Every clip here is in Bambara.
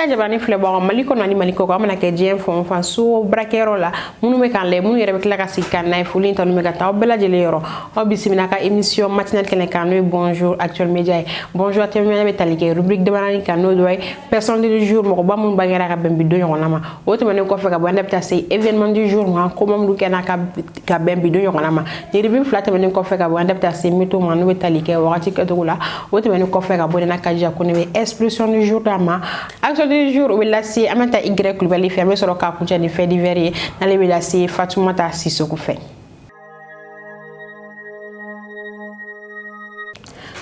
jabani fle bo maliko no ni maliko ko amana ke jiem fo fa so brakero la munu me kan le munu yere be klaka sikan na fulin tanu me gata obela jele yoro o bisimina ka émission matinale kene kan no bonjour actuel média bonjour à témoin be talike rubrique de banani kan no doy personne du jour mo ba mun bagera ka bembi do yonama o to mane ko fe ka bo ndapta say événement du jour mo ko mom du kena ka bembi do yonama ni ribi flata mane ko fe ka bo ndapta say mito mo no be talike wakati ka to la o to mane ko fe ka bo na ka ja ko ne expression du jour dama actuel du jour ou la si amata y kubali fermé sur le cas pour ni fait divers dans les la si Fatoumata Sissoko fait.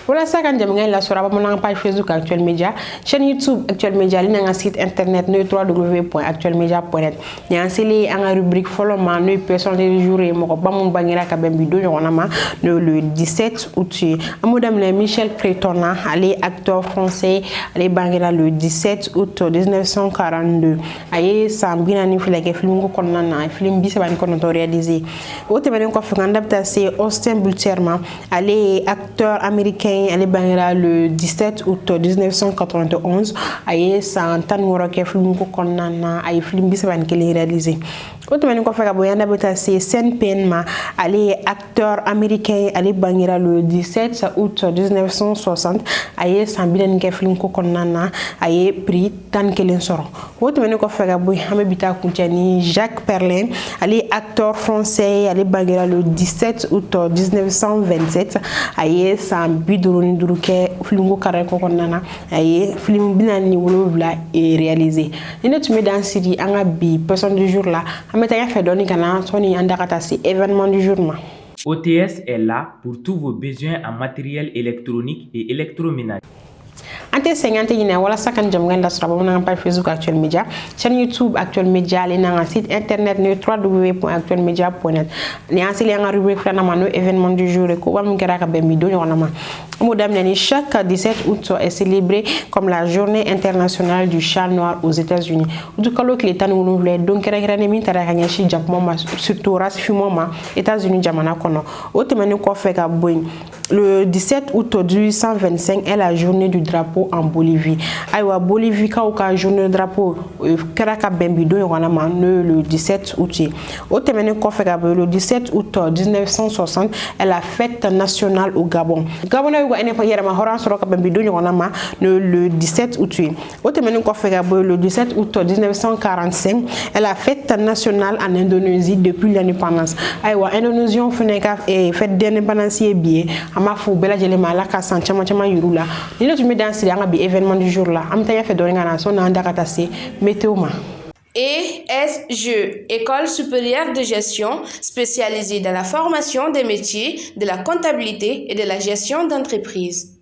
Voilà ça quand j'aime la sur mon page Facebook Actuel Média, chaîne YouTube Actuel Média, li nga site internet no www.actuelmedia.net. Ni anseli en rubrique follow-ma no personne du jour et moko ba mon bangira ka bembi do yonama le 17 août. Amadame Michel Prétona, allez acteur français, allez bangira le 17 août 1942. Aye sambina ni filake film ko konnana film bi sabani ko to réaliser. O te menen ko fukanda c'est Austin Butterman, allez acteur américain elle bangira le 17 août 1991 aye santan ngoro ke film ko konnana ay film bi saban ke réalisé autrement ko faka boyanda beta c'est Sean Penn elle acteur américain elle bangira le 17 août 1960 aye sambilen ke film ko konnana aye prix tan kelen soro autrement ko faka boy hame bita kuntani Jacques Perlin elle acteur français elle bangira le 17 août 1927 aye sambi duroni duruke film ko kare ko konnana aye film binani wolobla et réalisé ina tumi dans série anga bi personne du jour là ameta ya fait doni kana soni andakata si événement du jour ma OTS est là pour tous vos besoins en matériel électronique et électroménager. Ante 50 yina wala sakan jam ngenda sura bo na page Facebook Actuel Média, chaîne YouTube Actuel Média, le na site internet no www.actuelmedia.net. Ni anseli nga rubrique flana mano événement du jour ko wa mun kera ka be mi do nyona ma. Modam nani chaque 17 août est célébré comme la journée internationale du chat noir aux États-Unis. Du kalo que l'état nous voulait donc kera ne min tara kanya shi japon ma surtout race fumoma États-Unis jamana kono. O temene ko fe ka boy. Le 17 août 1825 est la journée du drapeau en Bolivie. Aïwa Bolivie ka journée du drapeau keraka bembido yona ma le 17 août. Au temene ko fe ka le 17 août 1960 est la fête nationale au Gabon. Gabon a ene pa yera ma horan soro ka bembido yona ma le 17 août. Au temene ko fe ka le 17 août 1945 est la fête nationale en Indonésie depuis l'indépendance. Aïwa Indonésie on fait fête d'indépendance bien ama fu bela jele mala ka san chama yurula ni tu me dans si anga bi événement du jour là am tanya fe do ngana so na ndaka tase météo ma ESG, École supérieure de gestion spécialisée dans la formation des métiers de la comptabilité et de la gestion d'entreprise.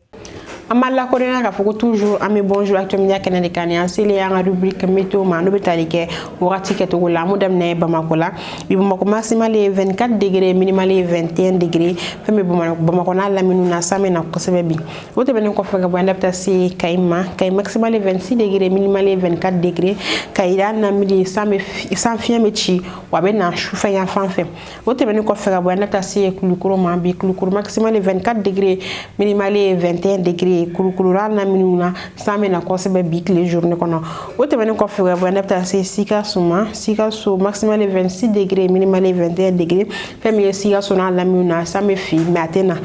Amala ko dina ka foko toujours ami bonjour Actuel Média kenene kanya sele ya rubrique météo ma no betalike wakati ke to la mu dem ne Bamako la bi Bamako maximal 24 degrés minimal 21 degrés femme Bamako na la minu na same na ko sebe bi wote benen ko faka bo adapta si kay maximal 26 degrés minimal 24 degrés kay da na midi same sans fien mechi wa be na choufa ya fanfe wote benen ko faka bo adapta si kulukuru ma bi kulukuru maximal 24 degrés minimal 21 degrés kulukura na minuna same na kosebe bik les journées kono wote benen ko fere bo nepta c'est sika so maximal 26 degrés minimal 21 degrés femme sika so na la minuna same fi matena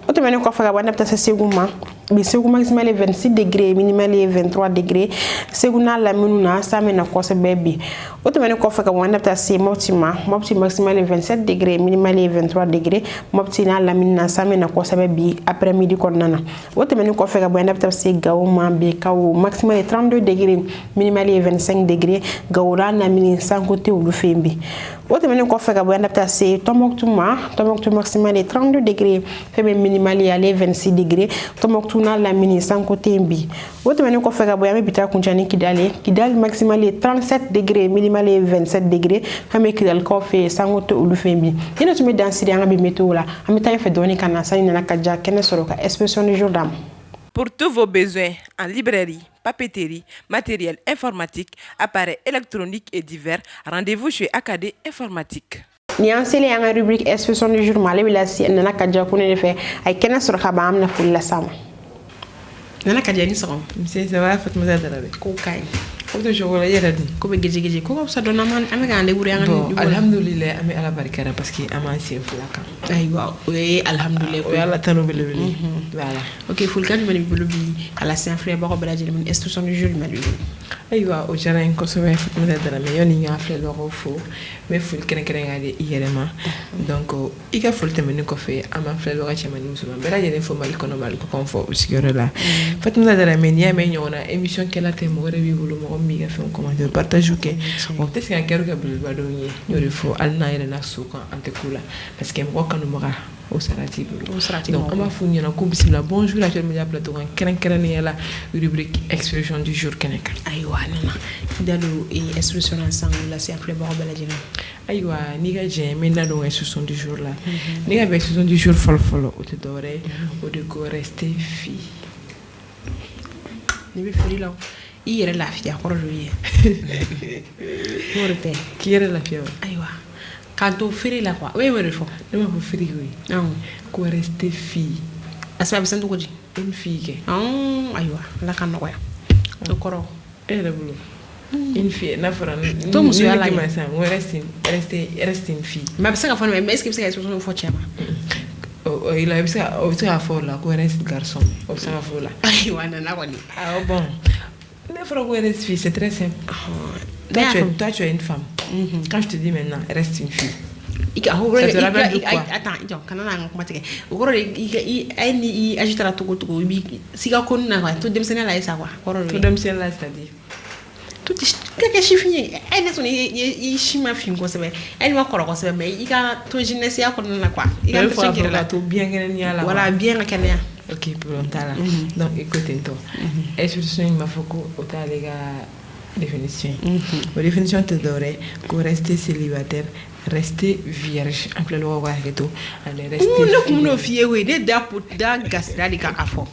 wote benen ko fere bo nepta c'est seguma bi seguma maximal 26 degrés minimal 23 degrés seguna la minuna same na kosebe bi wote benen ko fere bo nepta c'est mopti maximal 27 degrés minimal 23 degrés mopti na la minuna same na kosebe bi après midi konana wote benen ko fere bo nepta c'est gawma bi kaw maximal 32 degrés minimal 25 degrés gawra na mini sans côté ou fembi wote benen ko fere bo nepta c'est Tombouctou maximal 32 degrés femme minimal 26 degrés Tombouctou na la mini sans côté mbi wote benen ko fere bo yami bita kunjani Kidal maximal 37 degrés minimal 27 degrés femme Kidal ko fe sans côté ou fembi ina tumi dans siri anga bi météo la amita ya fe doni kana sani na kaja kene soroka expression du jour dam. Pour tous vos besoins en librairie, papeterie, matériel informatique, appareils électroniques et divers, rendez-vous chez Acadé Informatique. Ni ansele anga rubrique expression du jour male bila si na kaja kunene fe ay kene soroka ba amna fulla sama. nana ka jani sago c'est ça va Fatma Dara ko kay ko to jogo la yera di ko be geje ko sa dona man ame ga ande buri bon ngani alhamdulillah ami ala barikara parce que ama c'est flaka ay waaw oui alhamdulillah o yalla tanu bele bele voilà ok ful kan mani bulu bi ala saint frère bako bela jeli min instruction du jour mali aywa o jara en ko so be Fatma Dara mais yoni nga fle lo fo mais ful kene kene ngade yerema donc ika ful temeni ko fe ama fle lo ga chama ni musuma bela jeli fo mal kono mal ko fo usigoro la Fatma Dara mais ni ame nyona émission kala te mo rewi bulu mo mi ga fe on commenter partage que on peut-être qu'il y a quelqu'un qui va donner il faut alna ila na suka ante kula parce que mo kanu mo ga au sarati donc on va fournir na ko bismillah bonjour à tout le monde plateau keren ni la rubrique expression du jour kenek aywa nana dalu e expression ensemble la c'est après bako bela jeli aywa ni ga je mais na do expression du jour là ni ga expression du jour follow o te dore o de go rester fille ni be feri law i yɛrɛ lafiya kɔrɔ dɔ ye n'o de tɛ k'i yɛrɛ lafiya ayiwa k'an to feere la quoi o ye wɛrɛ fɔ ne b'a fɔ feere koyi ko rester fille parce que a bɛ sɛn cogo di une fille kɛ ayiwa ala ka nɔgɔya o kɔrɔ e yɛrɛ bolo une fille n'a fɔra to musoya la ma sisan ko rester une fille mais a bɛ se ka fɔ mais est ce que i bɛ se ka expression fɔ cɛ ma il a o bɛ se ka fɔ o la ko reste garçon o bɛ se ka fɔ o la ayiwa nana kɔni bon ne fera quoi reste fille, c'est très simple. Toi, tu es une femme. Quand je te dis maintenant, reste une fille. Ça te rappelle de quoi? Attends, quand on a un combat, il agite la togo, si on a tout démissionné là, ça va. Tout démissionné là, c'est-à-dire tout quelque chose fini. Elle n'est pas une chima film comme ça, elle va encore comme ça, mais il a tout jeunesse à quoi. Il a tout bien gagné là. Voilà, bien gagné. Ok, pour longtemps là. Donc, écoutez-toi. Est-ce que tu m'a fait autant les gars définition. La définition te donnerait que rester célibataire, rester vierge. En plein droit, que tout. Aller rester. Nous nous fier oui, des pour da gas là des cas à fond.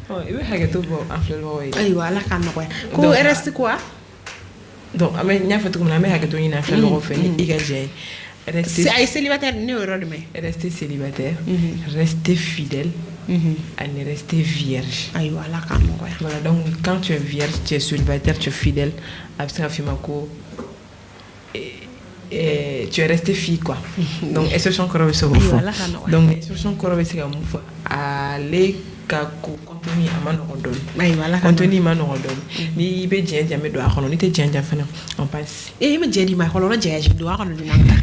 Oh, il veut que tout bon en plein droit. Aïe voilà quand quoi. Ko reste quoi? Donc, amé nya fait comme la mère que tout ina plein droit fait ni égager. C'est célibataire ne rester célibataire, rester fidèle, et rester vierge. Voilà, donc quand tu es vierge, tu es célibataire, tu es fidèle, et tu es resté fille quoi. Donc exception corrobée c'est faux. Donc exception corrobée c'est comme aller contenu amano contenu mano don ni be dien me do akono ni te dien fana on passe e me dien di ma kono dien do akono di nanga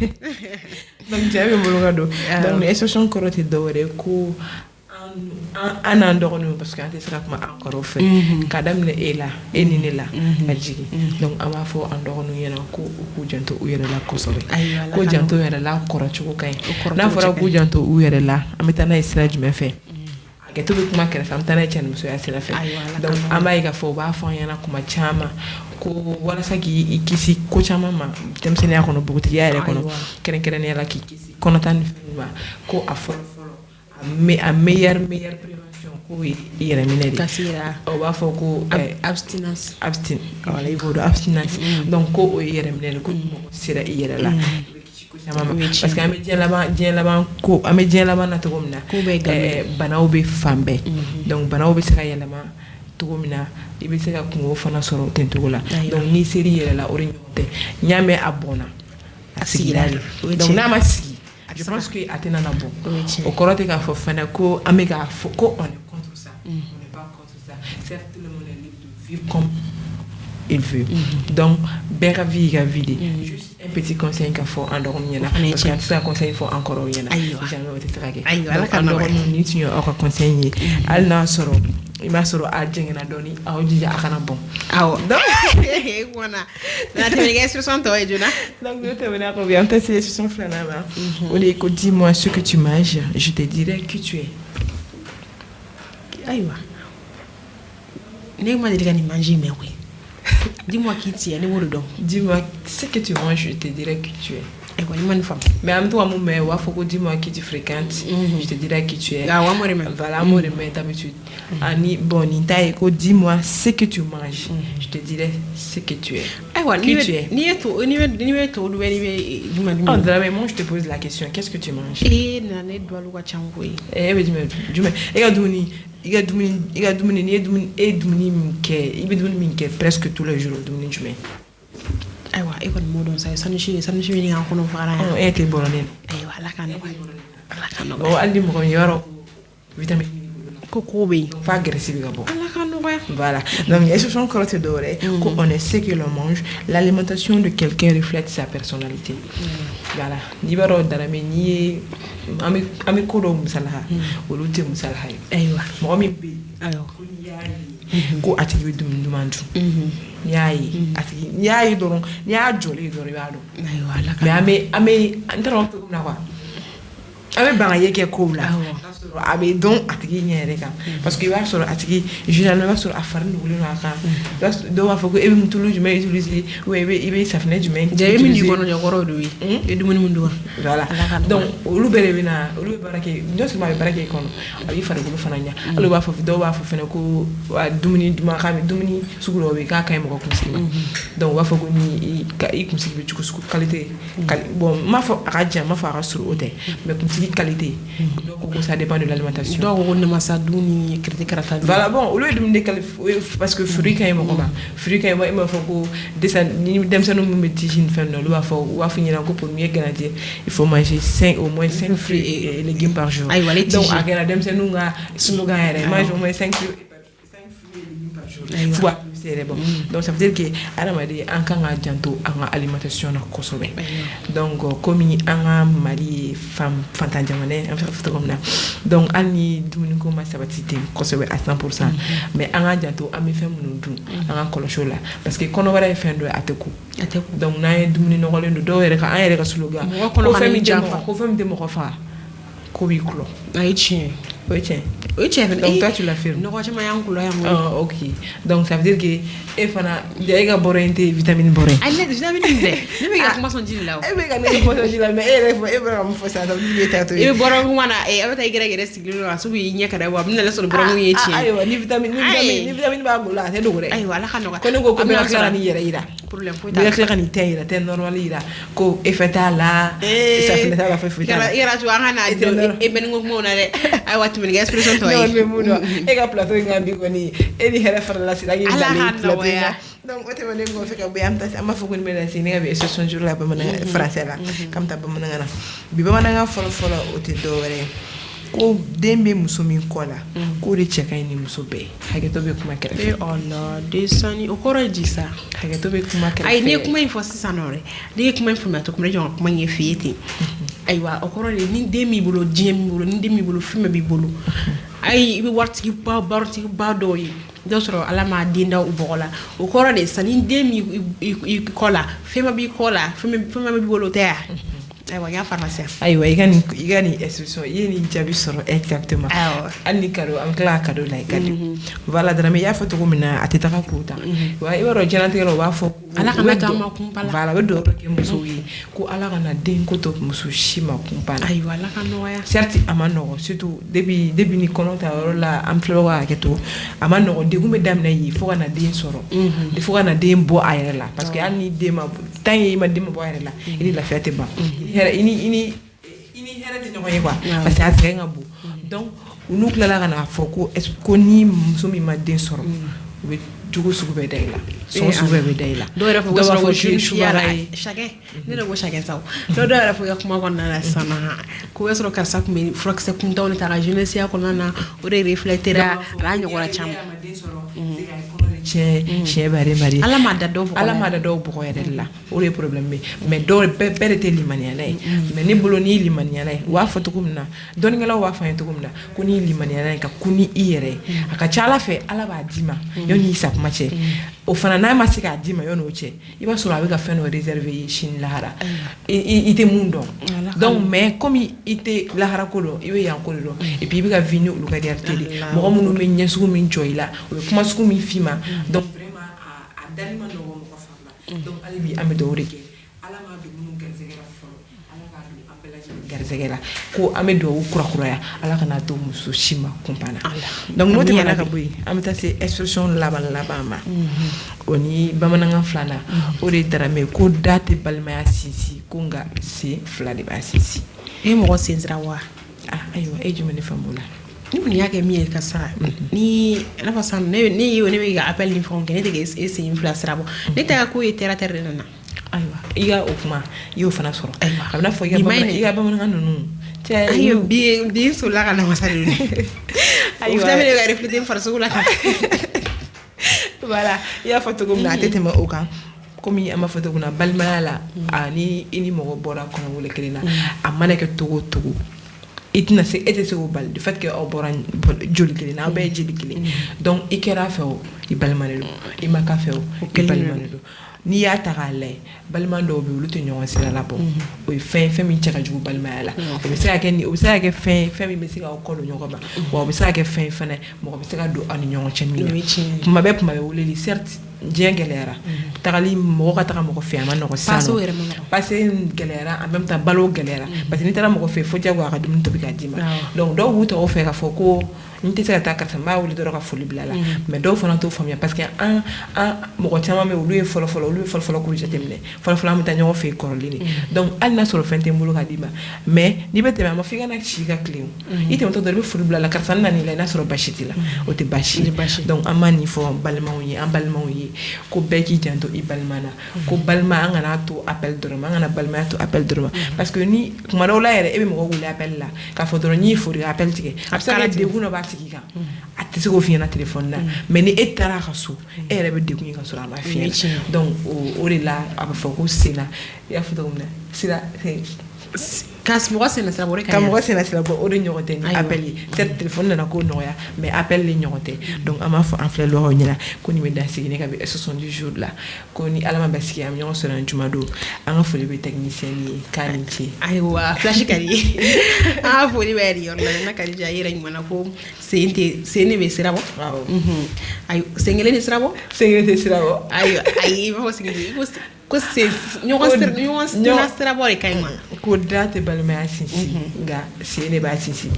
donc dien me bolo do donc exception corrobée do ko an andoronu parce que ante sera kuma encore fait kadam ne ela enine la ajigi donc ama fo andoronu yena ko janto u yere la kosobe ko janto yere la koro chuko kai na fora ko janto u yere la ameta na isra jume fe ke to kuma kere fam tana chen muso ya sira fe donc ama iga fo ba fo yana kuma chama ko wala saki ikisi ko chama ma temsene ya kono buguti ya yere kono keren ne la kisi kono tan fa ko afo mais a meilleure prévention ko yere mineri kasira o ba fo ko abstinence voilà il faut de abstinence donc ko o yere mineri ko sira yere la parce que ame dien là-bas ko ame dien là-bas na to gomna banaw be fambe donc banaw be sira yele ma to gomna ibe sira ko fana soro tentugo la donc ni seri yele la ori nyote nyame abona asigirali donc na ma sigi je pense que atena na bon au korote ka fo fana ko amega fo ko on est contre ça on n'est pas contre ça certes tout le monde est libre de vivre comme il veut donc bera vie ga vide juste un petit conseil qu'il faut endormir là parce que ça conseil il faut encore rien jamais on te traquer donc endormir ni tu au conseiller al na soro ima soro a jengena doni a ojija akana bon awo donc wana na te ga expression to ejuna donc je te venir ko bien ta c'est son flana ba on dit que dis-moi ce que tu manges je te dirai qui tu es aywa ne ma dire ni manger mais oui dis-moi qui tu es, dis-moi ce que tu manges, je te dirai qui tu es. Et quoi, une femme. Mais en même temps, dis-moi qui tu fréquentes, je te dirai qui tu es. Voilà, moi, d'habitude. Ani, bon, dis-moi ce que tu manges, je te dirai ce que tu es. Qui tu es. Je te pose la question, qu'est-ce que tu manges? i ka dumuni ni e dumuni min kɛ i bɛ dumuni min kɛ presque tous les jours dumuni jumɛn aywa e kɔni m'o dɔn sa sanusi ɲini k'an kɔnɔ fagara yan e tɛ bɔrɔlen aywa ala ka nɔgɔya bon hali ni mɔgɔ min yɔrɔ vitamine ko bɛ yen f'a gɛrɛsi bɛ ka bɔ ala ka nɔgɔya voilà donc expression kɔrɔ tɛ dɔwɛrɛ ko on est ce que l'on mange l'alimentation de quelqu'un reflète sa personnalité voilà n'i b'a dɔn Darame n'i ye an bɛ ko dɔw misaliya olu tɛ misaliya ye aywa mɔgɔ min bɛ yen aywa ko n'i y'a ye ko a tigi bɛ dumuni duman dun n'i y'a ye a tigi n'i y'a ye dɔrɔn n'i y'a jɔlen dɔrɔn i b'a dɔn aywa ala ka mais an bɛ n tɛ dɔn cogo min na quoi an bɛ ban ka ye kɛ kow la a bɛ dɔn a tigi ɲɛ yɛrɛ kan parce que i b'a sɔrɔ a tigi généralement i b'a sɔrɔ a fari nugulen don a kan dɔw b'a fɔ ko e bɛ tulu jumɛn utiliser ou i bɛ safinɛ jumɛn utiliser ja e min di kɔnɔ ɲɛkɔrɔ de ye e dumuni min dun voilà donc olu bɛɛ de bɛ na olu bɛ baara kɛ non seulement a bɛ baara kɛ i kɔnɔ a b'i farikolo fana ɲa hali dɔw b'a fɔ fɛnɛ ko dumuni duman k'a bɛ dumuni sugu dɔw bɛ yen k'a ka ɲi mɔgɔ kunsigi ma donc u b'a fɔ ko ni i kunsigi bɛ cogo sugu qualité bon n m'a fɔ a ka jan n m'a fɔ a ka surun o tɛ mais kunsigi qualité dɔw ko ça dépend de l'alimentation dɔw ko namasa dun ni karata voilà bon olu ye dumuni parce que fruit ka ɲi mɔgɔ ma fruit ka ɲi i m'a fɔ ko ni denmisɛnninw min bɛ tisi ni fɛn dɔ olu b'a fɔ u b'a fɔ ɲɛna ko pour mieux grandir il faut manger au moins 5 fruits et légumes par jour donc a kɛra denmisɛnninw ka slogan yɛrɛ mange au moins 5 fruits et légumes par jour fo a plus yɛrɛ bon donc ça veut dire que adamaden an kan ka janto an ka alimentation na kosɛbɛ donc komi an ka Mali ye fantan jamana ye an bɛ se ka fɔ cogo min na donc hali ni dumuni ko ma sabati ten kosɛbɛ à 100% mais an ka janto an bɛ fɛn minnu dun an ka kɔlɔsi o la parce que kɔnɔbara ye fɛn dɔ ye a tɛ ku donc n'an ye dumuni nɔgɔlen don dɔw yɛrɛ ka an yɛrɛ ka slogan ko fɛn min tɛ mɔgɔ faga ko b'i kulɔ a ye tiɲɛ o ye tiɲɛ donc toi tu l'affirmes nɔgɔ caman y'an kulɔ yan ok donc ça veut dire que e fana e ka bɔrɔ in tɛ vitamine bɔrɔ ye ayi ne vitamine tɛ ne bɛ ka kuma sɔn ji de la o e bɛ ka ne kuma sɔn ji la mais e yɛrɛ fɔ e bɛ ka mun fɔ sisan donc ji bɛ taa to e bɛ bɔrɔ kuma na a bɛ taa i gɛrɛ sigilen don a sugu y'i ɲɛ ka da wa a bɛ na sɔrɔ bɔrɔ ye tiɲɛ ayiwa ni vitamine b'a bolo a tɛ dogo dɛ ayiwa ala ka nɔgɔya ko ne ko bɛ ka tila ka nin yɛrɛ yira problème foyi t'a la bɛ ka tila ka nin tɛ yira tɛ normal yira ko effet t'a la safinɛ t'a la foyi t'a la yɛrɛ to an ka na dɔn e bɛ ni ko kumaw na dɛ ayiwa tɛmɛnikɛ expression tɔ ye non mais mun dɔn e ka plateau in kan bi kɔni e ni hɛrɛ farala sira k'i dalen plateau in na donc o tɛmɛnen kɔfɛ ka bɔ yen an bɛ fɔ ko nin bɛ na se ne ka bi expression jour la bamanankan français la k'an bɛ taa bamanankan na bi bamanankan fɔlɔ o tɛ dɔwɛrɛ ye ko den bɛ muso min kɔ la k'o de cɛ ka ɲi ni muso bɛɛ ye hakɛto bɛ kuma kɛrɛfɛ Allah desani o kɔrɔ ye di sa hakɛto bɛ kuma kɛrɛfɛ ayi ne ye kuma in fɔ sisan nɔ dɛ ne ye kuma in faamuya cogo min na jɔn ka kuma in ye f'i ye ten ayiwa o kɔrɔ de ni den b'i bolo diɲɛ b'i bolo ni den b'i bolo fɛn bɛɛ b'i bolo ayi i bɛ waritigiba dɔw ye dɔw sɔrɔ ala m'a den da u bɔgɔ la o kɔrɔ de sa ni den b'i kɔ la fɛn bɛɛ b'i kɔ la fɛn bɛɛ b'i bolo o tɛ yan ayiwa n y'a pharmacien ayiwa i ka nin expression i ye nin jaabi sɔrɔ exactement hali ni cadeau an tila ka cadeau la i ka di voilà Darame i y'a fɔ cogo min na a tɛ taga k'o ta wa i b'a dɔn diɲɛlatigɛ la u b'a fɔ ala kana to an ma kunpa la voilà u bɛ dugawu dɔ kɛ musow ye ko ala kana den ko to muso si ma kunpa la ayiwa ala ka nɔgɔya certes a ma nɔgɔn surtout depuis ni kɔnɔ ta yɔrɔ la an filɛbagaw ka hakɛto a ma nɔgɔn degun bɛ daminɛ yen fo ka na den sɔrɔ fo ka na den bɔ a yɛrɛ la parce que hali ni den ma tant que i ma den ma bɔ a yɛrɛ la i ni lafiya tɛ ban i ni hɛrɛ tɛ ɲɔgɔn ye quoi parce que a sɛgɛn ka bon donc u n'u tilala ka na fɔ ko ni muso min ma den sɔrɔ u bɛ jogo sugu bɛɛ da i la sɔn sugu bɛɛ bɛ da i la dɔw yɛrɛ fɔ ko sɔrɔ ko subara ye chacun ne de ko chacun sa dɔw yɛrɛ fɔ i ka kuma kɔnɔna la sisan ko bɛ sɔrɔ karisa tun bɛ furakisɛ kuntanw de ta ka jeunesse kɔnɔna na o de reflétera a n'a ɲɔgɔnna caman tiɲɛ bari ala m'a da dɔw bɔgɔ yɛrɛ de la o de ye problème ye mais dɔw bɛɛ de tɛ limaniyala ye mais ne bolo n'i ye limaniyala ye u b'a fɔ cogo min na dɔnnikɛlaw b'a fɔ an ye cogo min na ko n'i ye limaniyala ye ka kun ni i yɛrɛ ye a ka ca ala fɛ ala b'a d'i ma yanni i sakuma cɛ o fana n'a ma se k'a d'i ma yanni o cɛ i b'a sɔrɔ a bɛ ka fɛn dɔ réservé ye sini lahara i tɛ mun dɔn donc mais comme i tɛ lahara ko dɔn i bɛ yan ko de dɔn et puis i bɛ ka vie ni olu ka réalité de mɔgɔ minnu bɛ ɲɛ sugu min jɔ i la u bɛ kuma sugu min f'i ma donc vraiment a dali ma nɔgɔ mɔgɔ fan la donc hali bi an bɛ dugawu de kɛ ala m'a don minnu garisɛgɛra fɔlɔ ala k'a don an bɛɛ lajɛlen garisɛgɛ la ko an bɛ dugawu kurakuraya ala kana to muso si ma kunpa na donc n'o tɛmɛna ka bɔ yen an bɛ taa se expression laban ma o ni bamanankan filanan o de ye Darame ko da tɛ balimaya sinsin ko nka sen fila de b'a sinsin e mɔgɔ sen sira wa ayiwa e jumɛn ne faamu la ni y'a kɛ min ye ka sa ni n'a fɔ san ne bɛ ka appel ni fɛnw kɛ ne tɛ k'e sen fila sira bɔ ne tɛ ka ko ye terre de nana ayiwa i ka o kuma i y'o fana sɔrɔ a bɛna fɔ i ka bamanankan ninnu cɛ ayiwa bi sola ka na masa de ayiwa ne bɛ ka refléter farisogo la voilà i y'a fɔ cogo min na a tɛ tɛmɛ o kan komi an b'a fɔ cogo min na balimaya la ni i ni mɔgɔ bɔra kɔnɔwolo kelen na a mana kɛ togo o togo i tɛna se e tɛ se k'o bali du fait que aw bɔra joli kelen na aw bɛɛ ye jeli kelen donc i kɛra fɛ o i balima de don i ma k'a fɛ o i balima de don n'i y'a ta k'a lajɛ balima dɔw bɛ yen olu tɛ ɲɔgɔn sira labɔ o ye fɛn min cɛ ka jugu balimaya la o bɛ se ka kɛ fɛn min bɛ se k'aw kɔdon ɲɔgɔn ma wa o bɛ se ka kɛ fɛn fana mɔgɔ bɛ se ka don aw ni ɲɔgɔn cɛ min na kuma bɛɛ weleli certes diɲɛ gɛlɛyara tagali mɔgɔ ka taga mɔgɔ fɛ a ma nɔgɔ sisan parce que gɛlɛyara en même temps balo gɛlɛyara parce que n'i taara mɔgɔ fɛ fo diyagoya a ka dumuni tobi k'a d'i ma donc dɔw b'u tɔgɔ fɛ k'a fɔ ko n tɛ se ka taa karisa n b'a wele dɔrɔn ka foli bila la mais dɔw fana t'o faamuya parce que an mɔgɔ caman bɛ olu bɛ fɔlɔfɔlɔ k'u jateminɛ fɔlɔfɔlɔ an bɛ taa ɲɔgɔn fɛ kɔrɔlen de donc hali n'a sɔrɔ fɛn tɛ n bolo ka d'i ma mais n'i bɛ tɛmɛ a ma f'i ka na si ka tile o i tɛmɛtɔ dɔrɔn i bɛ foli bila la karisa n nana i la n'a sɔrɔ basi t'i la o tɛ basi donc an b'a nin fɔ balimaw ye an balimaw ye ko bɛɛ k'i janto i balima na ko balima an kana to appel dɔrɔn ma an kana balimaya to appel dɔrɔn ma parce que ni kuma dɔw la yɛrɛ e bɛ mɔgɔ wele appel la k'a fɔ dɔrɔn n'i ye foli appel tigɛ a bɛ se ka kɛ degun dɔ b'a tigi kan a tɛ se k'o f'i ɲɛna téléphone na mais ni e taara a ka so e yɛrɛ bɛ degun ye ka sɔrɔ a ma f'i ɲɛna donc o de la a bɛ fɔ ko senna i y'a fɔ cogo min na sira ka mɔgɔ senna sira bɔ ka mɔgɔ senna sira bɔ o de ɲɔgɔn tɛ ni appel ye peut-être téléphone nana ko nɔgɔya mais appel de ɲɔgɔn tɛ donc an b'a fɔ an filɛ lɔgɔw ɲɛna ko nin bɛ dan sigi ne ka bɛ 70 jours la ko ni ala ma bɛ sigi an bɛ ɲɔgɔn sɔrɔ yan juma don an ka foli bɛ technicien ye k'a ni ce ayiwa flash ka di an ka foli bɛ yɛrɛ yɔrɔ la n'a ka di ja yɛrɛ ɲuman ko sen ne bɛ sira bɔ ayi sen kelen tɛ sira bɔ sen kelen tɛ sira bɔ ayiwa ayi i b'a fɔ sen kelen ko sen ɲɔgɔn sira bɔ de ka ɲi ma ko da tɛ balimaya sinsin nka sen de b'a sinsin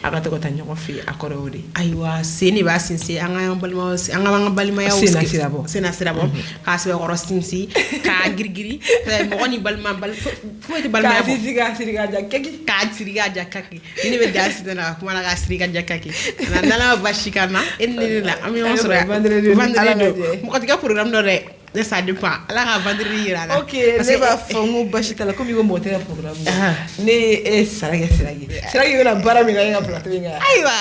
a ka to ka taa ɲɔgɔn fɛ a kɔrɔ o de ayiwa sen de b'a sinsin an ka balimaya senna sira bɔ k'a sɛbɛkɔrɔ sinsin k'a girigiri mɔgɔ ni balima foyi tɛ balimaya bɔ k'a siri k'a ja kaki ni ne bɛ da sinna la kuma na k'a siri ka ja kaki n'ala ma basi ka na e ni ne la an bɛ ɲɔgɔn sɔrɔ yan vendredi mɔgɔ tɛ kɛ programme dɔ dɛ ne ça dépend ala ka vendredi yira la ok ne b'a fɔ n ko basi t'a la komi i ko mɔgɔ tɛ ka programme ne e siragi bɛna baara min kɛ e ka plateau in kan ayiwa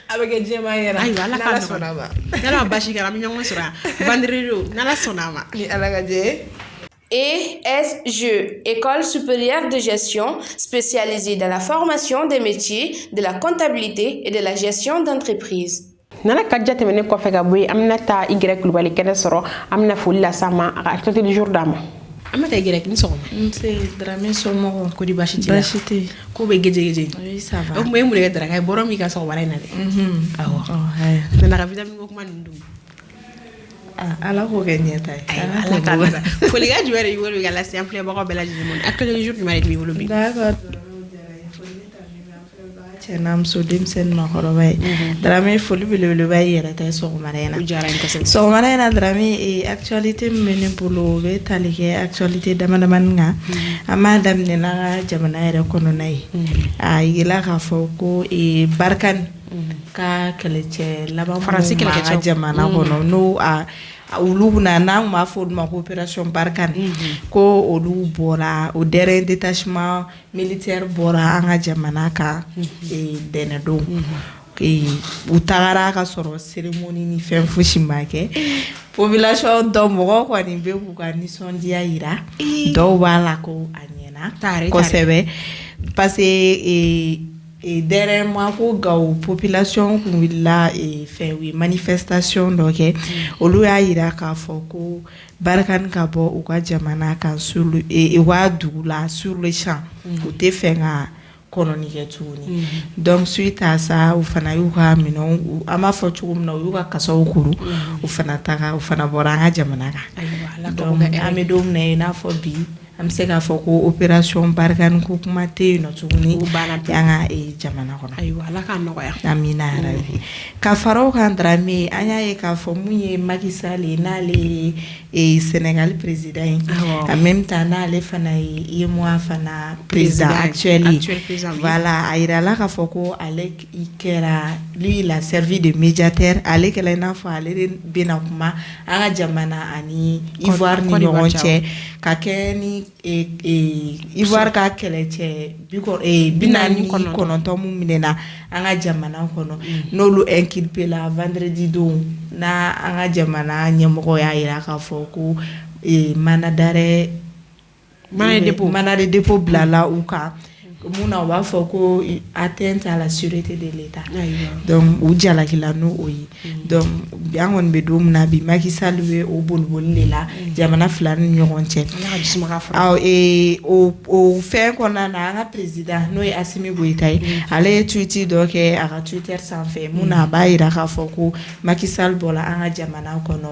a bɛ kɛ diɲɛmaa ɲɛna ayiwa ala ka sɔnna a ma n'ala ma basi kɛ an bɛ ɲɔgɔn sɔrɔ yan vendredi don n'ala sɔnna a ma ni ala ka jɛ ye. ESGE, École supérieure de gestion, spécialisée dans la formation des métiers de la comptabilité et de la gestion d'entreprise. nana ka jateminɛ kɔfɛ ka bɔ yen an bɛna taa Igirek Kulubali kɛnɛ sɔrɔ an bɛna foli lase a ma a ka activité du jour d'a ma an bɛ taa Igirek ni sɔgɔma nse Dramé somɔgɔ ko di basi t'i la basi tɛ ko bɛ gejegeje oui ça va o tuma e mun de kɛ daraka ye bɔrɔ min ka sɔgɔmada in na dɛ awɔ nana ka vitamine ko kuma ninnu dun ala k'o kɛ ɲɛta ye ala k'a la folikan jumɛn de b'i bolo ka lase an filɛbagaw bɛɛ lajɛlen ma activité du jour jumɛn de b'i bolo bi d'accord cɛ n'a muso denmisɛnnin maakɔrɔba ye Dramé foli belebeleba ye yɛrɛ ta ye sɔgɔmada in na sɔgɔmada in na Dramé actualité min bɛ ne bolo o bɛ tali kɛ actualité damadamanin kan an b'a daminɛ n'an ka jamana yɛrɛ kɔnɔna ye a yela k'a fɔ ko Barkani ka kɛlɛcɛ laban Faransi minnu b'an ka jamana kɔnɔ n'o olu bɛna n'an b'a fɔ olu ma ko opération Barkani ko olu bɔra o terrain détachement militaire bɔra an ka jamana kan dɛnɛndon u tagara ka sɔrɔ cérémonie ni fɛn fosi ma kɛ population dɔ mɔgɔ kɔni bɛ k'u ka nisɔndiya yira dɔw b'a la ko a ɲɛna kosɛbɛ parce que dernièrement ko gawo population kun wulila fɛn u ye manifestation dɔ kɛ olu y'a yira k'a fɔ ko Barkani ka bɔ u ka jamana kan u ka dugu la sur le champ u tɛ fɛ ka kɔnɔni kɛ tuguni donc suite à ça u fana y'u ka minɛnw an b'a fɔ cogo min na u y'u ka kasaw kuru u fana bɔra an ka jamana kan donc an bɛ don min na i n'a fɔ bi am se k'a fɔ ko opération barkan ko kuma tɛ yen nɔ tuguni an ka jamana kɔnɔ. Ayiwa Ala k'a nɔgɔya. Amina yarabi. Ka fara o kan Dramé an y'a ye k'a fɔ mun ye Macky Sall ye n'ale ye Sénégal président ye en même temps n'ale fana ye UEMOA fana président actuel ye voilà a yirala k'a fɔ ko ale kɛra lui il a servi de médiateur ale kɛla i n'a fɔ ale de bɛna kuma an ka jamana ani Ivoire ni ɲɔgɔn cɛ ka kɛ ni Ivoire ka kɛlɛcɛ 49 mun minɛna an ka jamana kɔnɔ n'olu inculpé la vendredi don na an ka jamana ɲɛmɔgɔ y'a yira k'a fɔ ko mana de dépôt bilala u kan mun na u b'a fɔ ko atteinte à la sûreté de l'État donc u jalakila n'o ye donc an kɔni bɛ don min na bi Macky Sall bɛ o boliboli de la jamana fila ni ɲɔgɔn cɛ o fɛn kɔnɔna na an ka président n'o ye Assimi Goïta ye ale ye tweet dɔ kɛ a ka Twitter sanfɛ mun na a b'a jira k'a fɔ ko Macky Sall bɔra an ka jamana kɔnɔ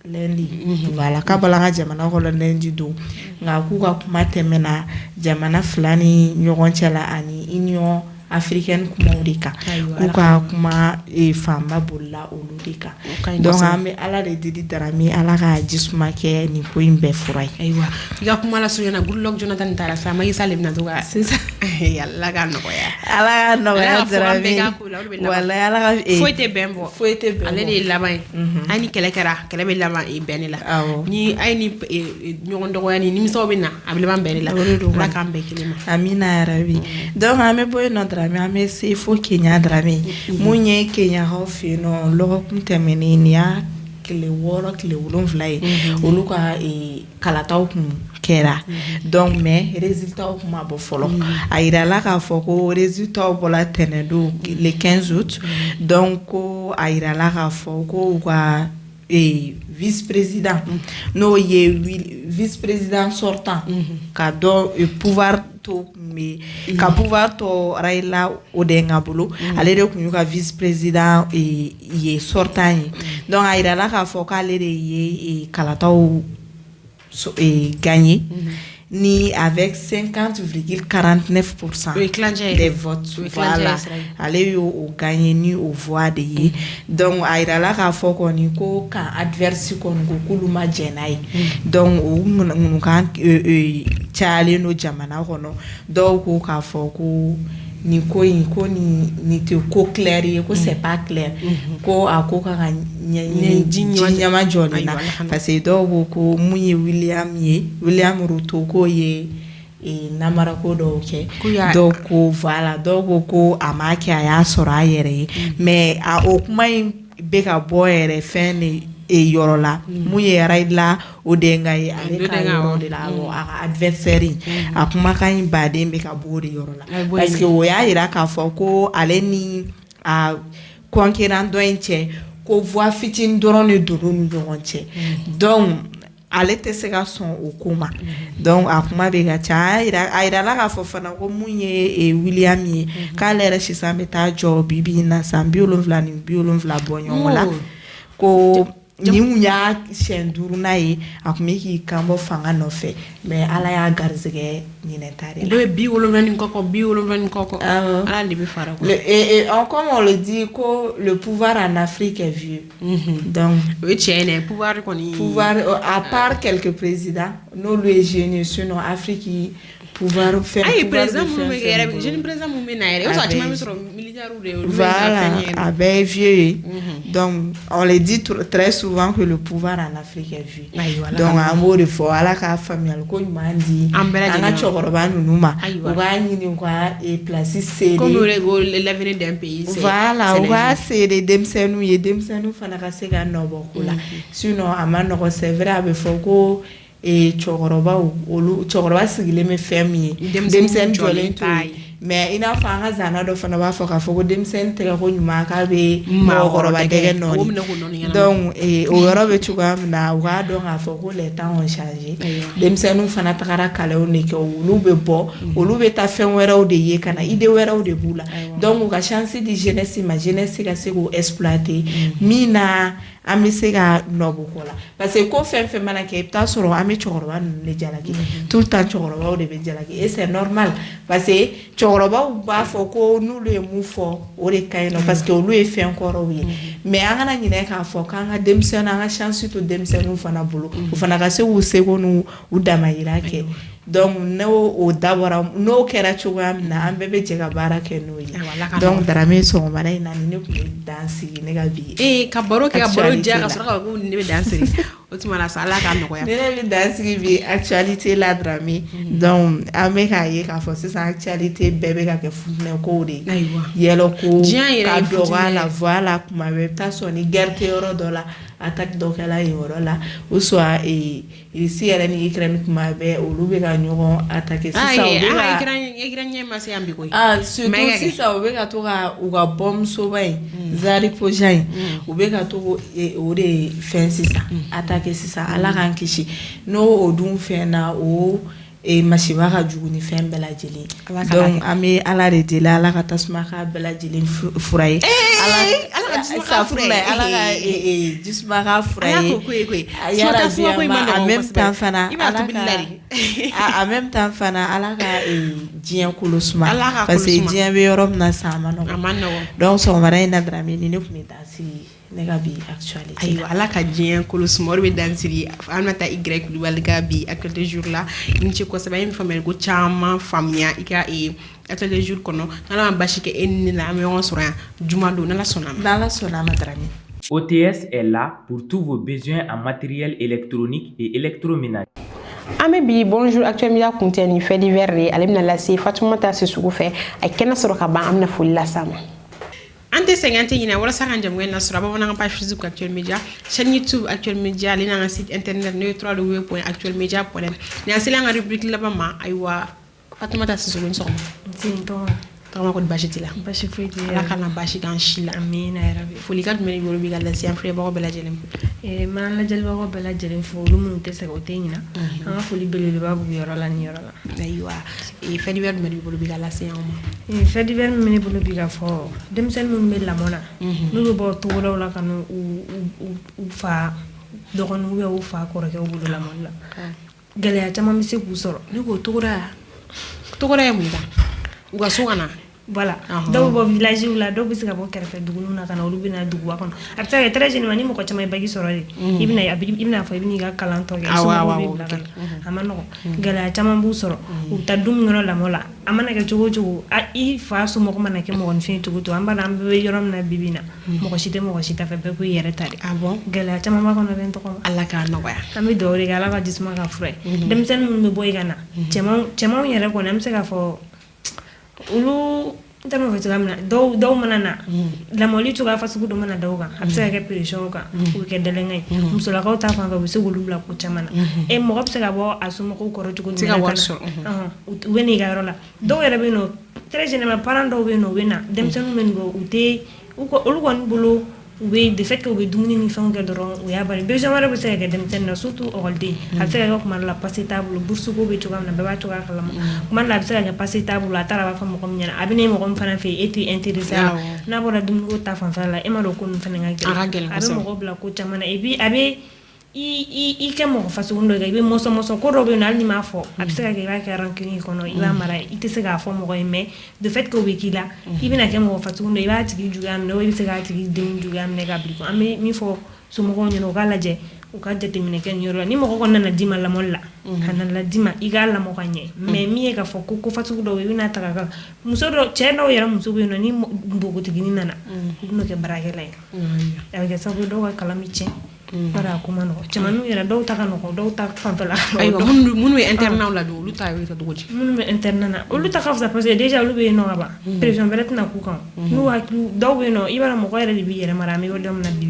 lundi voilà k'a bɔra an ka jamana kɔnɔ lundi don nka k'u ka kuma tɛmɛna jamana fila ni ɲɔgɔn cɛ la ani Union africaine kumaw de kan k'u ka kuma fanba bolila olu de kan donc an bɛ Ala de deli Dramé Ala ka jisuma kɛ nin ko in bɛɛ fura ye. Ayiwa i ka kuma la surunya Goodluck Jonathan taara sa Macky Sall bɛna to ka sisan Ala ka nɔgɔya. Ala ka nɔgɔya Dramé wala Ala ka foyi tɛ bɛn bɔ ale de ye laban ye a ni kɛlɛ kɛra kɛlɛ bɛ laban bɛn ne la ni a ye ni ɲɔgɔn dɔgɔya ni nimisaw bɛ na a bɛ laban bɛn ne la Ala k'an bɛɛ kelen ma. Amina yarabi donc an bɛ bɔ yen nɔ Dramé an bɛ se fo Kenya Dramé mun ye Kenyakaw fɛ yen nɔ lɔgɔkun tɛmɛnen nin y'a tile 6 tile 7 ye olu ka kalataw kun kɛra donc mais résultat kun ma bɔ fɔlɔ a yirala k'a fɔ ko résultat bɔla tɛnɛn don le 15 août donc ko a yirala k'a fɔ ko u ka vice-président n'o ye vice-président sortant ka dɔ pouvoir to ka pouvoir to Raila Odinga bolo ale de kun y'u ka vice-président ye sortant ye donc a yirala k'a fɔ k'ale de ye kalataw gagné ni avec 50,49% des votes voilà ale y'o gagné ni o voix de ye donc a yirala k'a fɔ kɔni ko kan adverse kɔni ko k'olu ma jɛn n'a ye donc o ŋunukan cayalen no jamana kɔnɔ dɔw ko k'a fɔ ko ni ko in ko ni tɛ ko clair ye ko c'est pas clair ko a ko ka ɲɛma jɔlen na parce que dɔw ko ko mun ye William Ruto ko ye namara ko dɔw kɛ dɔw ko voilà dɔw ko a ma kɛ a y'a sɔrɔ a yɛrɛ ye mais o kuma in bɛ ka bɔ yɛrɛ fɛn de yɔrɔ la mun ye Raila Odinga ye ale ka yɔrɔ de la a ka adversaire a kumakan in baden bɛ ka bɔ o de yɔrɔ la parce que o y'a yira k'a fɔ ko ale ni a concurrent dɔ in cɛ ko voix fitinin dɔrɔn de donn'u ni ɲɔgɔn cɛ donc ale tɛ se ka sɔn o ko ma donc a kuma bɛ ka ca a yirala k'a fɔ fana ko mun ye William ye k'ale yɛrɛ sisan bɛ taa jɔ bibi in na san 70 ni 70 bɔ ɲɔgɔn la ko ni mun y'a siɲɛ 5nan ye a kun bɛ k'i kanbɔ fanga nɔfɛ mais Ala y'a garizɛgɛ ɲinɛ ta de la. Le 70 ni kɔkɔ Ala de bɛ fara ko. Comme on le dit ko le pouvoir en Afrique est vieux. Donc o ye tiɲɛ dɛ pouvoir à part quelques présidents n'olu ye jeunes sinon Afrique pouvoir faire ayi président mun bɛ kɛ yɛrɛ jeune président mun bɛ na yɛrɛ o sɔrɔ caman bɛ sɔrɔ militaire de voilà a bɛɛ ye vieux donc on le dit très souvent que le pouvoir en Afrique est vieux donc an b'o de fɔ Ala ka faamuyali ko ɲuman di an ka cɛkɔrɔba ninnu ma u b'a ɲini u ka place céder comme l'avenir d'un pays voilà u b'a céder denmisɛnninw ye denmisɛnninw fana ka se ka nɔbɔ ko la sinon a ma nɔgɔ c'est vrai a bɛ fɔ ko cɛkɔrɔba sigilen bɛ fɛn min ye denmisɛnnin jɔlen to mais ina fa nga zana do fana ba fo ka fo ko demsen te ko nyuma ka be mɔgɔkɔrɔba dɛgɛ nɔni donc o yɔrɔ bɛ cogoya min na u k'a dɔn k'a fɔ ko les temps ont changé denmisɛnninw fana tagara kalanw de kɛ olu bɛ bɔ olu bɛ taa fɛn wɛrɛw de ye ka na idée wɛrɛw de b'u la donc u ka chance di jeunesse ma jeunesse ka se k'o exploiter min na an bɛ se ka nɔbɔ ko la parce que ko fɛn fɛn mana kɛ i bɛ taa sɔrɔ an bɛ cɛkɔrɔba ninnu de jalaki tout le temps cɛkɔrɔbaw de bɛ jalaki et c'est normal parce que cɛkɔrɔbaw b'a fɔ ko n'olu ye mun fɔ o de ka ɲi nɔ parce que olu ye fɛn kɔrɔw ye mais an kana ɲinɛ k'a fɔ k'an ka denmisɛnnin an ka chance to denmisɛnninw fana bolo u fana ka se k'u seko n'u damayira kɛ donc n'o dabɔra n'o kɛra cogoya min na an bɛɛ bɛ jɛ ka baara kɛ n'o ye donc Darame sɔgɔmada in na ni ne tun bɛ dan sigi ne ka bi ka baro kɛ ka baro diya ka sɔrɔ ka ko ne bɛ dan sigi o tuma na sa Ala k'a nɔgɔya ne bɛ dan sigi bi actualité la Darame donc an bɛ k'a ye k'a fɔ sisan actualité bɛɛ bɛ ka kɛ futinɛkow de yɛlɛko ka dɔgɔ a la voilà kuma bɛɛ i bɛ taa sɔrɔ ni guerre tɛ yɔrɔ dɔ la attaque dɔ kɛla yen yɔrɔ la ou soit Russie yɛrɛ ni Ukraine kuma bɛɛ olu bɛ ka ɲɔgɔn attaquer sisan u bɛ ka Ukraine ɲɛ ma se yan bi koyi surtout sisan u bɛ ka to ka u ka bombe soba in Zaporizhzhia in u bɛ ka to o de fɛn sisan attaquer sisan Ala k'an kisi n'o o dun fɛn na o masiba ka jugu ni fɛn bɛɛ lajɛlen donc an bɛ Ala de deli Ala ka tasuma ka bɛɛ lajɛlen fura ye Ala ka jisuma ka fura ye en même temps fana Ala ka diɲɛ kolo suma parce que diɲɛ bɛ yɔrɔ min na sa a ma nɔgɔn donc sɔgɔmada in na Darame ni ne tun bɛ taa sigi ne ka bi actualité ayiwa Ala ka diɲɛ kolo suma o de bɛ dan sigi an bɛna taa Y Kulibali ka bi actualité jour la ni ce kosɛbɛ an ye faamuyali ko caman faamuya i ka actualité jour kɔnɔ n'Ala ma basi kɛ e ni ne la an bɛ ɲɔgɔn sɔrɔ yan juma don n'Ala sɔnna ma Darame. OTS est là pour tous vos besoins en matériel électronique et électroménager. Ame bi bonjour actuellement kuntɛ ni fait divers de ale bɛna lase Fatumata Sisugu fɛ a kɛnɛ sɔrɔ ka ban an bɛna foli lasa ma. An tɛ sɛgɛn tɛ ɲinɛ walasa ka jamu na sɔrɔ bamanankan page Facebook Actuel Media chaîne YouTube Actuel Media ale n'an ka site internet n'o ye www.actuelmedia.net ni an selen an ka rubrique laban ma ayiwa Fatumata Sisugu ni sɔgɔma. Tama ko basi t'i la basi foyi t'i la Ala kana basi k'an si la amina yarabi foli ka jumɛn bolo bi ka lase an filɛbagaw bɛɛ lajɛlen m'an lajɛlibagaw bɛɛ lajɛlen fo olu minnu tɛ sɛgɛn o tɛ ɲina an ka foli belebeleba b'u yɔrɔ la ni yɔrɔ la ayiwa fait divers jumɛn bolo bi ka lase an ma fait divers min bɛ ne bolo bi ka fɔ denmisɛnnin minnu bɛ lamɔ na n'u bɛ bɔ togodaw la ka n'u fa dɔgɔninw ou u fa kɔrɔkɛw bolo lamɔli la gɛlɛya caman bɛ se k'u sɔrɔ ne ko togoda ye mun ta u ka so kana voilà dɔw bɛ bɔ village la dɔw bɛ se ka bɔ kɛrɛfɛ duguninw na ka na olu bɛ na duguba kɔnɔ a bɛ se ka kɛ très généralement ni mɔgɔ caman ye bac sɔrɔ de i bɛna fɔ i bɛna i ka kalan tɔ kɛ somɔgɔw bɛ bila ka na a ma nɔgɔn gɛlɛya caman b'u sɔrɔ u bɛ taa du min kɔnɔ lamɔ la a mana kɛ cogo o cogo i fa somɔgɔ mana kɛ mɔgɔninfin cogo o cogo an b'a dɔn an bɛɛ bɛ yɔrɔ min na bi-bi in na mɔgɔ si tɛ mɔgɔ si ta fɛ bɛɛ k'u yɛrɛ ta de gɛlɛya caman b'a kɔnɔ bɛ n tɔgɔ ma Ala k'a nɔgɔya an bɛ dugawu de kɛ Ala ka jisuma ka fura ye denmisɛnnin minnu bɛ bɔ i ka na cɛmanw yɛrɛ kɔni an bɛ se k'a fɔ olu n tɛ m'a fɔ cogoya min na dɔw mana na lamɔli cogoya fasugu dɔ mana da o kan a bɛ se ka kɛ pression kan u bɛ kɛ dɛlɛngɛ ye musolakaw ta fan fɛ u bɛ se k'olu bila ko caman na mɔgɔ bɛ se ka bɔ a somɔgɔw kɔrɔ cogo min na u bɛ n'i ka yɔrɔ la dɔw yɛrɛ bɛ yen nɔ très généralement parents dɔw bɛ yen nɔ u bɛ na denmisɛnninw bɛ yen nɔ u tɛ olu kɔni bolo u bɛ de fait que u bɛ dumuni ni fɛnw kɛ dɔrɔn u y'a bari besoin wɛrɛ bɛ se ka kɛ denmisɛnnin na surtout ɔkɔliden a bɛ se ka kɛ kuma dɔ la passe t'a bolo bourse ko bɛ cogoya min na bɛɛ b'a cogoya kalama kuma dɔ la a bɛ se ka kɛ passe t'a bolo a taara a b'a fɔ mɔgɔ min ɲɛna a bɛ na mɔgɔ min fana fɛ yen e tɛ intéressé a la n'a bɔra dumuniko ta fanfɛla la e ma dɔn ko ninnu fana ka gɛlɛn a bɛ mɔgɔ bila ko caman na et puis a bɛ i kɛ mɔgɔ fasugu dɔ kɛ i bɛ mɔsɔn ko dɔ bɛ yen nɔ hali ni m'a fɔ a bɛ se ka kɛ i b'a kɛ rancune kɔnɔ i b'a mara i tɛ se k'a fɔ mɔgɔ ye mais de fait que o bɛ k'i la i bɛna kɛ mɔgɔ fasugu dɔ i b'a tigi juguya minɛ i bɛ se k'a tigi den juguya minɛ ka bila an bɛ min fɔ somɔgɔw ɲɛna u k'a lajɛ u ka jateminɛ kɛ nin yɔrɔ la ni mɔgɔ kɔni nana d'i ma lamɔli la a nana d'i ma i k'a lamɔ ka ɲɛ mais min ye k'a fɔ ko fasugu dɔw i bɛna ta ka kan muso dɔ cɛ dɔw yɛrɛ muso bɛ yen nɔ ni npogotiginin nana u bɛn'o kɛ baarakɛla ye a bɛ kɛ sababu dɔw ka kalan bɛ tiɲɛ bara ko man ko jamanu yara daw ta kan ko daw ta fan fela aywa munu internet la do lu tay ta dugoti munu be internet na lu ta khafsa parce que déjà lu be no aba pression belet na ku kan nu wa daw be no ibara mo ko yara di bi yere mara mi wodam na di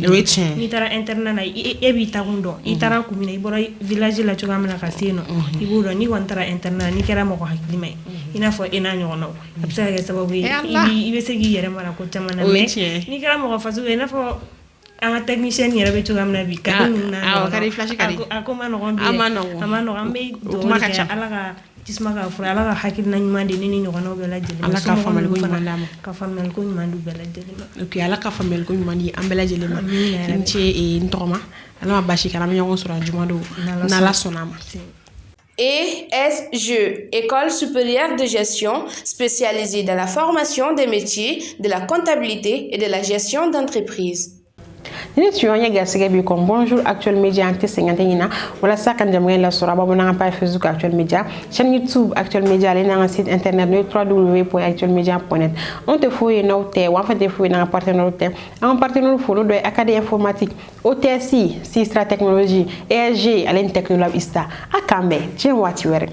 ni tara internet na e bi ta gundo i tara ku mina ibora village la chuga mana kasino iburo ni wan tara internet ni kera mo ko hakili mai ina fo ina nyono absa ga sababu ibe segi yere mara ko jamana me ni kera mo ko fasu ina fo anga technicien yere be chuga mana bi ka na kari flash kari ako mano gombi amano gambe do ala ga jisma ga fura ala ga hakil na nyumande ni nyono be la jeli ala ka famal ko nyumandama ka famal ko nyumandu be la jeli ok ala ka famal ko nyumandi ambela jeli ma nche e ntoma ala ma bashi kala mi nyon sura jumando na la sonama ESGE, École supérieure de gestion, spécialisée dans la formation des métiers de la comptabilité et de la gestion d'entreprise. Ni tuyo nya gasige bi kon bonjour actuel media ante sengante ina wala sakan jamwe la sura babu na page Facebook actuel media chaîne YouTube actuel media le na site internet www.actuelmedia.net on te fouille note wa fa te fouille na partenaire te en partenaire folo do académie informatique OTSI Sistra technologie ESG alen technologie ista akambe tien wati were